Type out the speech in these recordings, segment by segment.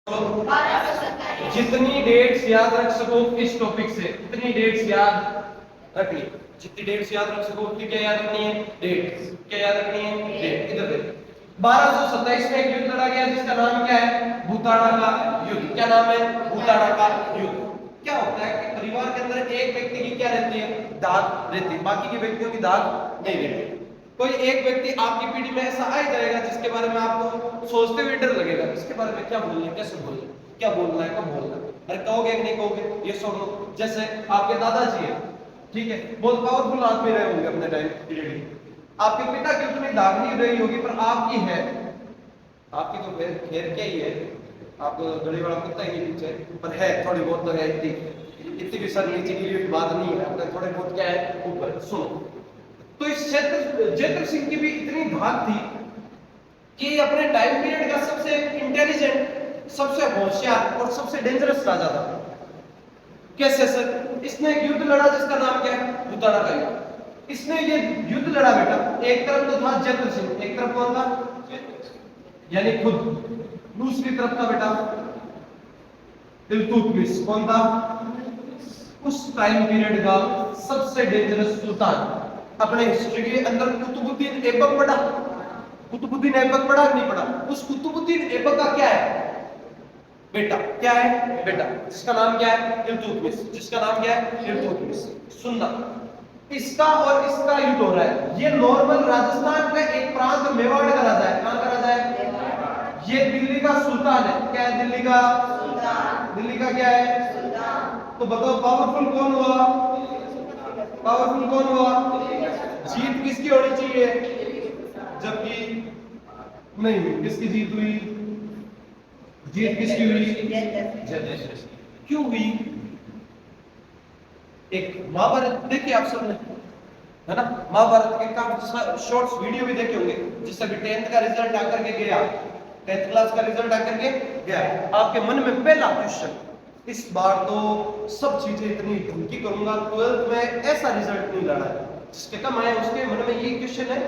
जितनी डेट्स याद रख सको इस टॉपिक से, उतनी डेट्स याद रखनी। जितनी डेट्स याद रख सको उतनी क्या याद रखनी है? डेट्स। क्या याद रखनी है? डेट। इधर देखो 1227 में एक युद्ध लड़ा गया जिसका नाम क्या है? भूताड़ा का युद्ध। क्या नाम है? भूताड़ा का युद्ध। क्या होता है कि परिवार के अंदर एक व्यक्ति की क्या रहती है? दाग रहती है, बाकी के व्यक्तियों की दाग नहीं रहती। कोई एक व्यक्ति आपकी पीढ़ी में ऐसा आ जाएगा जिसके बारे में आपको सोचते हुए डर लगेगा, इसके बारे में क्या बोलना है, कैसे बोलना है, क्या बोलना है, कब बोलना है, अरे कहोगे कि नहीं कहोगे, ये सुनो। जैसे आपके दादाजी है, ठीक है, बहुत पावरफुल आदमी रहे होंगे अपने टाइम पीरियड में। आपके पिता की उतनी दाग नहीं रही होगी पर आपकी है। आपकी तो खैर क्या ही है, आप गली वाला कुत्ता ही नहीं पीछे, पर है थोड़ी बहुत तो है, इतनी भी सर नीचे गिरी हुई बात नहीं है, अपने थोड़े बहुत क्या है ऊपर। सुनो, तो इस जेतर सिंह की भी इतनी धाक थी कि अपने टाइम पीरियड का सबसे इंटेलिजेंट, सबसे होशियार और सबसे डेंजरस राजा था। कैसे सर? इसने एक युद्ध लड़ा जिसका नाम क्या है? भूताड़ा का युद्ध। इसने ये युद्ध लड़ा बेटा, एक तरफ तो था जेतर सिंह, एक तरफ कौन था? यानी खुद। दूसरी तरफ था बेटा इल्तुतमिश। कौन था? उस टाइम पीरियड का सबसे डेंजरस सुल्तान। अपने हिस्ट्री के अंदर कुतुबुद्दीन ऐबक पढ़ा? कुतुबुद्दीन ऐबक पढ़ा नहीं पढ़ा? उस कुतुबुद्दीन ऐबक का क्या है बेटा? क्या है बेटा? जिसका नाम क्या है? इल्तुतमिश। जिसका नाम क्या है? इल्तुतमिश। सुनना, इसका और इसका युद्ध हो रहा है। ये नॉर्मल राजस्थान का एक प्रांत मेवाड़ का राजा है। कहां का राजा है? ये दिल्ली का सुल्तान है। क्या है? दिल्ली का सुल्तान। दिल्ली का क्या है? सुल्तान। तो बताओ पावरफुल कौन हुआ? पावरफुल कौन हुआ? जीत किसकी होनी चाहिए? जबकि नहीं, किसकी जीत हुई? जीत किसकी हुई? क्यों हुई? एक महाभारत देखिए आप सबने, है ना? महाभारत के काफी शॉर्ट्स वीडियो भी देखे होंगे, जिससे भी 10th का रिजल्ट आकर के गया, 10th क्लास का रिजल्ट आकर के गया, आपके मन में पहला क्वेश्चन, इस बार तो सब चीजें इतनी ढंगी करूंगा, 12th में ऐसा रिजल्ट नहीं लड़ा है। जिसके कम आए उसके मन में यही क्वेश्चन है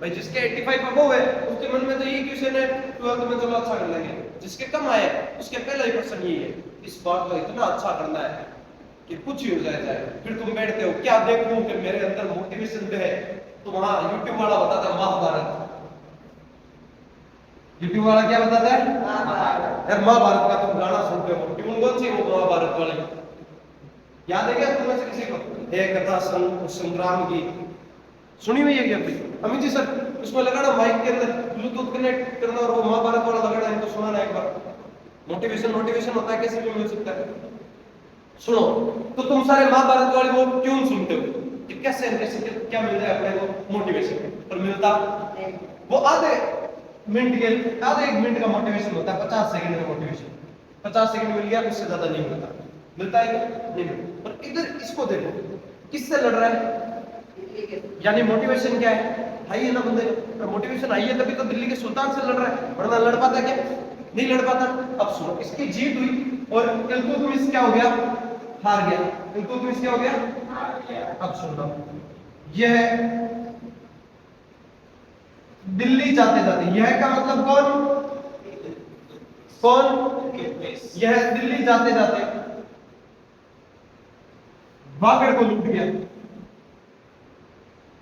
भाई, जिसके 85 अबव है उसके मन में तो यही क्वेश्चन है 12th में चलो अच्छा कर लेंगे। जिसके कम आए उसके पहला ही क्वेश्चन यही है, इस बार तो इतना अच्छा करना है कि कुछ ही हो जाए। फिर तुम बैठते हो, क्या देखूं कि मेरे अंदर मोटिवेशन पे है, तो वहां यूट्यूब वाला बताता है महाभारत। यूट्यूब वाला क्या बताता है? महाभारत। यार महाभारत का तुम गाना सुनते हो, ट्यून कौन सी? वो महाभारत वाली याद है क्या तुम्हें से किसी को? एक कथा संग्राम की सुनी हुई है क्या भाई? अमित जी सर, उसमें लगाना माइक के अंदर ब्लूटूथ कनेक्ट करना और वो महाभारत वाला लगाना, इनको सुनाना एक बार। मोटिवेशन मोटिवेशन होता है, कैसे भी मिल सकता है। सुनो, तो तुम सारे महाभारत वाले वो ट्यून सुनते हो कि कैसे कैसे क्या मिल जाए अपने को मोटिवेशन, पर मिलता वो आधे मिनट के, आधे एक मिनट का मोटिवेशन होता है, 50 सेकंड का मोटिवेशन। 50 सेकंड मिल गया, उससे ज्यादा नहीं मिलता। मिलता है क्या? नहीं मिलता। पर इधर इसको देखो, किससे लड़ रहा है? यानी मोटिवेशन क्या है? हाई है ना बंदे का। मोटिवेशन हाई है तभी तो दिल्ली के सुल्तान से लड़ रहा है, वरना लड़ पाता क्या? नहीं लड़ पाता। अब सुनो, इसकी जीत हुई और इल्तुतमिश क्या हो गया? हार गया। इल्तुतमिश क्या हो गया? हार गया। अब सुनो, यह दिल्ली जाते जाते, यह का मतलब कौन? कौन? यह दिल्ली जाते जाते वागड़ को लूट गया।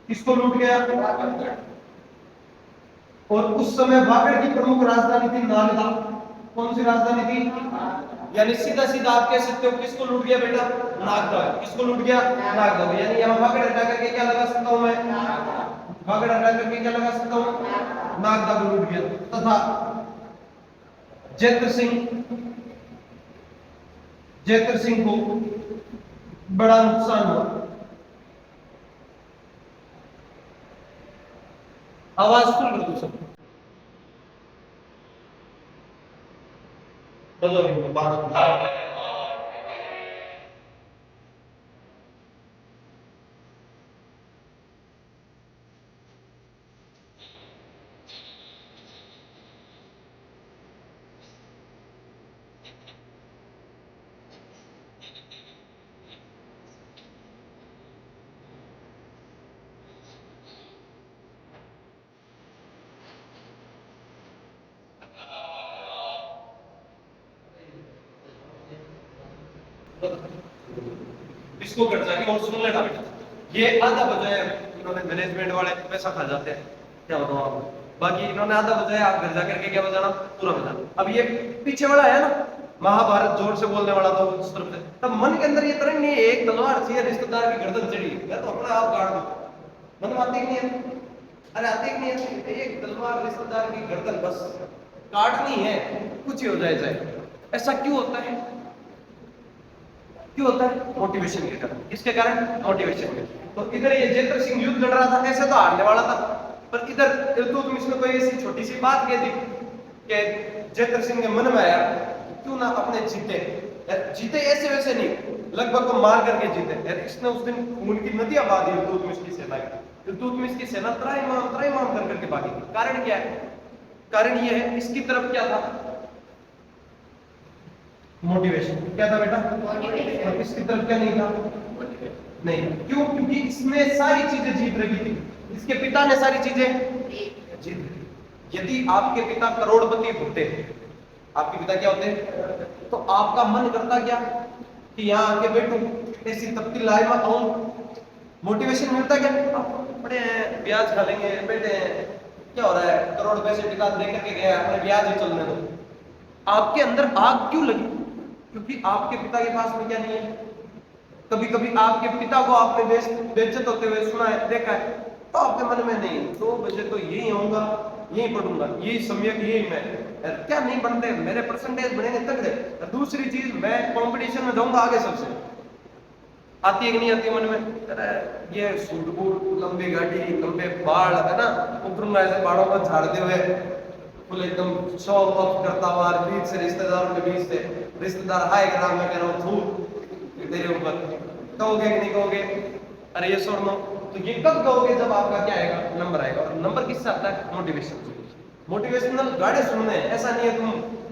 किसको लूट गया? और उस समय वागड़ की प्रमुख राजधानी थी नागदा। कौन सी राजधानी थी? यानी सीधा सीधा आप कह सकते हो किसको लूट गया बेटा? नागदा। किसको लूट गया? नागदा। यानी यहां वागड़ हटा करके क्या लगा सकता हूं मैं? वागड़ हटा करके क्या लगा सकता हूं? नागदा को लूट गया। तथा जेतर सिंह को बड़ा नुकसान हुआ। आवाज फुल कर दो सब। चलो बात इसको कर जाके और सुन लेना बेटा, ये आधा बजाय इन्होंने मैनेजमेंट वाले पैसा खा जाते हैं, क्या बताऊं आपको, बाकी इन्होंने आधा बजाया, आप घर जाकर के क्या बजाना, पूरा बजाना। अब ये पीछे वाला है ना, महाभारत जोर से बोलने वाला था उस तरफ से, तब मन के अंदर ये तरंग नहीं है, एक तलवार चाहिए रिश्तेदार की गर्दन चढ़ी, मैं तो अपना आप काट दूं, मन में आती नहीं है, अरे आती नहीं है, एक तलवार रिश्तेदार की गर्दन बस काटनी है, कुछ ही हो जाए। ऐसा क्यों होता है, क्यों होता है? मोटिवेशन के कारण। किसके कारण? मोटिवेशन के। तो इधर ये जयद्रथ सिंह युद्ध लड़ रहा था, ऐसे तो हारने वाला था, पर इधर इल्तुतमिश ने कोई ऐसी छोटी सी बात कह दी कि जयद्रथ सिंह के मन में आया क्यों ना अपने जीते ऐसे वैसे नहीं, लगभग को मार करके जीते। इसने उस दिन खून की नदियां बहा दी इल्तुतमिश की सेना की। इल्तुतमिश की सेना त्राहिमाम कर करके भागी। कारण क्या है? कारण ये है, इसकी तरफ क्या था? मोटिवेशन। क्या था बेटा? मोटिवेशन। और इसकी तरफ क्या नहीं था? नहीं। क्यों? क्योंकि इसमें सारी चीजें जीत रही थी, इसके पिता ने सारी चीजें जीत रही। यदि आपके पिता करोड़पति होते, आपके पिता क्या होते, तो आपका मन करता क्या कि यहाँ आके बैठूं, ऐसी तपती लाइफ में आऊं, मोटिवेशन मिलता क्या? आप बड़े हैं, ब्याज खा लेंगे, बैठे हैं, क्या हो रहा है, करोड़ पैसे पिता दे करके गया, अपने ब्याज ही चलने दो। आपके अंदर आग क्यों लगी? क्योंकि आपके पिता के पास में क्या नहीं है। कभी कभी आपके पिता को आपने बेइज्जत होते हुए सुना है, देखा है, तो आपके मन में नहीं, 2 बजे तो यही आऊंगा, यही पढ़ूंगा, यही सम्यक, यही मैं, क्या नहीं बनते, मेरे परसेंटेज बनेंगे तगड़े। दूसरी चीज, मैं कंपटीशन में जाऊंगा आगे सबसे। आती है कि नहीं आती मन में? अरे ये सूट बूट, लंबी गाड़ी, लंबे बाल, है ना, ऊपर ऐसे बालों को झाड़ते हुए फुल एकदम शो ऑफ करता हुआ, बीच से रिश्तेदारों के बीच से रिश्तेदार हाय करा, मैं कह रहा हूँ थू तेरे ऊपर, कहोगे कि नहीं कहोगे? अरे ये सुन लो, तो ये कब कहोगे? जब आपका क्या आएगा, नंबर आएगा। और नंबर किससे आता है? मोटिवेशन। मोटिवेशनल गाने सुनने हैं, ऐसा नहीं है तुम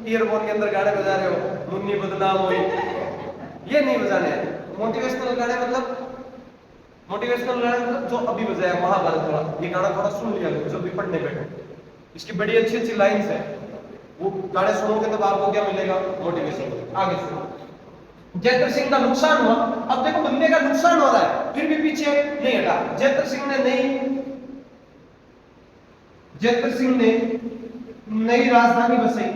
ईयरफोन के अंदर गाने बजा रहे हो, मुन्नी बदनाम हुई, ये नहीं बजाने हैं। मोटिवेशनल गाने मतलब, मोटिवेशनल गाने मतलब जो अभी बजाया महाभारत वाला, ये गाना थोड़ा सुन लिया जो भी पढ़ने बैठे, इसकी बड़ी अच्छी अच्छी लाइंस है, वो गाने सुनोगे तब आपको क्या मिलेगा? मोटिवेशन। आगे सुनो। जयद्रथ सिंह का नुकसान हुआ। अब देखो बंदे का नुकसान हो रहा है, फिर भी पीछे नहीं हटा। जयद्रथ सिंह ने नई राजधानी बसाई।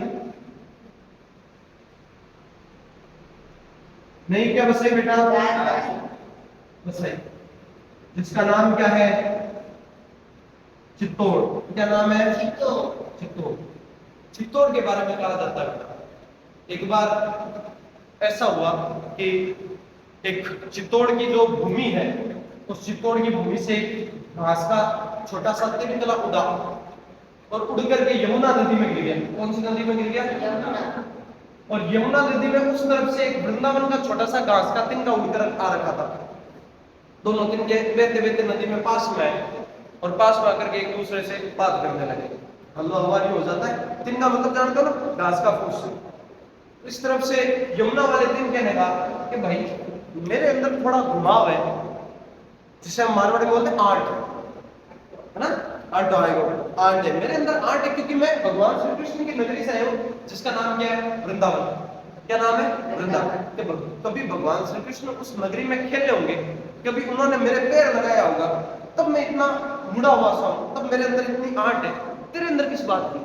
नई क्या बसाई बेटा? बसाई, जिसका नाम क्या है? चित्तौड़। क्या नाम है? चित्तौड़। चित्तौड़ के बारे में कहा जाता है, एक बार ऐसा हुआ कि एक चित्तौड़ की जो भूमि है, उस चित्तौड़ की भूमि से घास का छोटा सा तिनकला उड़ा और उड़ करके यमुना नदी में गिर गया। कौन सी नदी में गिर गया? यमुना। और यमुना नदी में उस तरफ से एक वृंदावन का छोटा सा घास का तिनका उड़कर आ रखा था। दोनों तिनके बहते बहते नदी में पास में आए और पास में आकर के एक दूसरे से बात करने लगे। हल्ला हवारी हो जाता है। तिनका मतलब जानते हो ना, घास का फूस। इस तरफ से यमुना वाले तिनके ने कहा कि भाई मेरे अंदर थोड़ा घुमाव है, जिसे हम मारवाड़ी में बोलते हैं आर्ट, है ना, आर्ट आएगा, आर्ट है मेरे अंदर, आर्ट है, क्योंकि मैं भगवान श्री कृष्ण की नगरी से आया हूँ, जिसका नाम क्या है? वृंदावन। क्या नाम है? वृंदावन। कभी भगवान श्री कृष्ण उस नगरी में खेले होंगे, कभी उन्होंने मेरे पैर लगाया होगा, तब मैं इतना मुड़ा हुआ सा हूं, तब मेरे अंदर इतनी आर्ट है। तेरे अंदर किस बात की?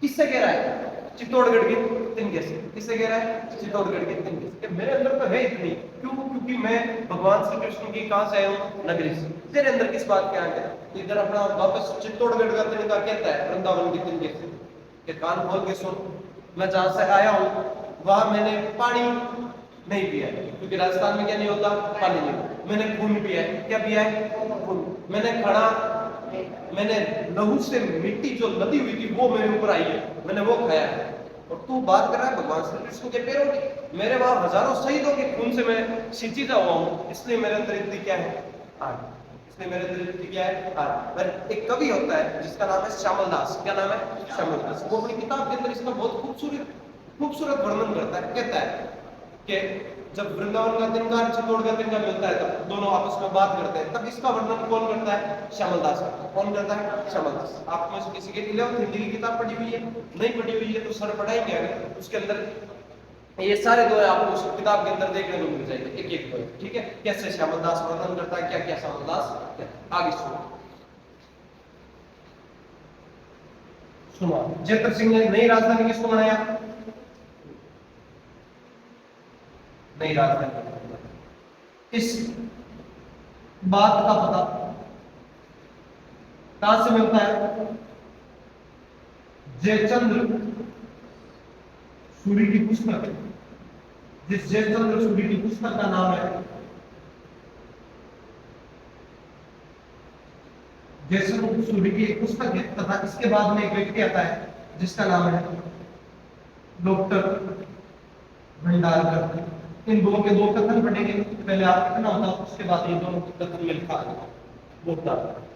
किससे कह रहा है? चित्तौड़गढ़ के तिनके से। किससे कह रहा है? चित्तौड़गढ़ के तिनके से। मेरे अंदर तो है इतनी, क्यों? क्योंकि मैं भगवान श्री कृष्ण की कहां से आया हूं? नगरी से। तेरे अंदर किस बात के आर्ट है? इधर अपना वापस चित्तौड़गढ़ का तिनका कहता है वृंदावन के तिनके से कि कान खोल के सुन, मैं जहां से आया हूं वहां मैंने पानी नहीं पिया है, क्योंकि राजस्थान में क्या नहीं होता? पानी नहीं। मैंने खून पिया है। क्या पिया है? खून। मैंने लहू से मिट्टी जो लदी हुई थी वो मेरे ऊपर आई है, मैंने वो खाया है। और तू बात कर रहा है भगवान श्री कृष्ण के पैरों की? मेरे वहां हजारों शहीदों के खून से मैं सिंचिता हुआ हूं, इसलिए मेरे अंदर इतनी क्या है? आर्ट। इसलिए मेरे अंदर इतनी क्या है? आर्ट। एक कवि होता है जिसका नाम है श्यामल दास। क्या नाम है? श्यामल दास। वो अपनी किताब के अंदर इसका बहुत खूबसूरत वर्णन करता है। कहता है कि जब वृंदावन का तिनका और चित्तौड़ का तिनका मिलता है, तब दोनों आपस में बात करते हैं, तब इसका वर्णन कौन करता है? श्यामल दास। कौन करता है? श्यामल दास। आप में से किसी के 11th हिंदी की किताब पढ़ी हुई है? नहीं पढ़ी हुई है तो सर पढ़ाएंगे आगे। उसके अंदर ये सारे दो आपको उस किताब के अंदर देखने को मिल जाएंगे, एक एक दो, ठीक है। कैसे श्यामल दास वर्णन करता है, क्या क्या श्यामल दास, आगे सुनो। जयतर सिंह ने नई राजधानी किसको बनाया? नई राजधानी। इस बात का पता कहां से मिलता है? जयचंद्र सूरी की पुस्तक, जिस जयचंद्र सूरी की पुस्तक का नाम है जयचंद्र सूरी की एक पुस्तक है, तथा इसके बाद में एक व्यक्ति आता है जिसका नाम है डॉक्टर भंडारकर। इन दोनों के दो कथन पढ़ेंगे, पहले आप कितना होता, उसके बाद ये दोनों कथन में लिखा होता है।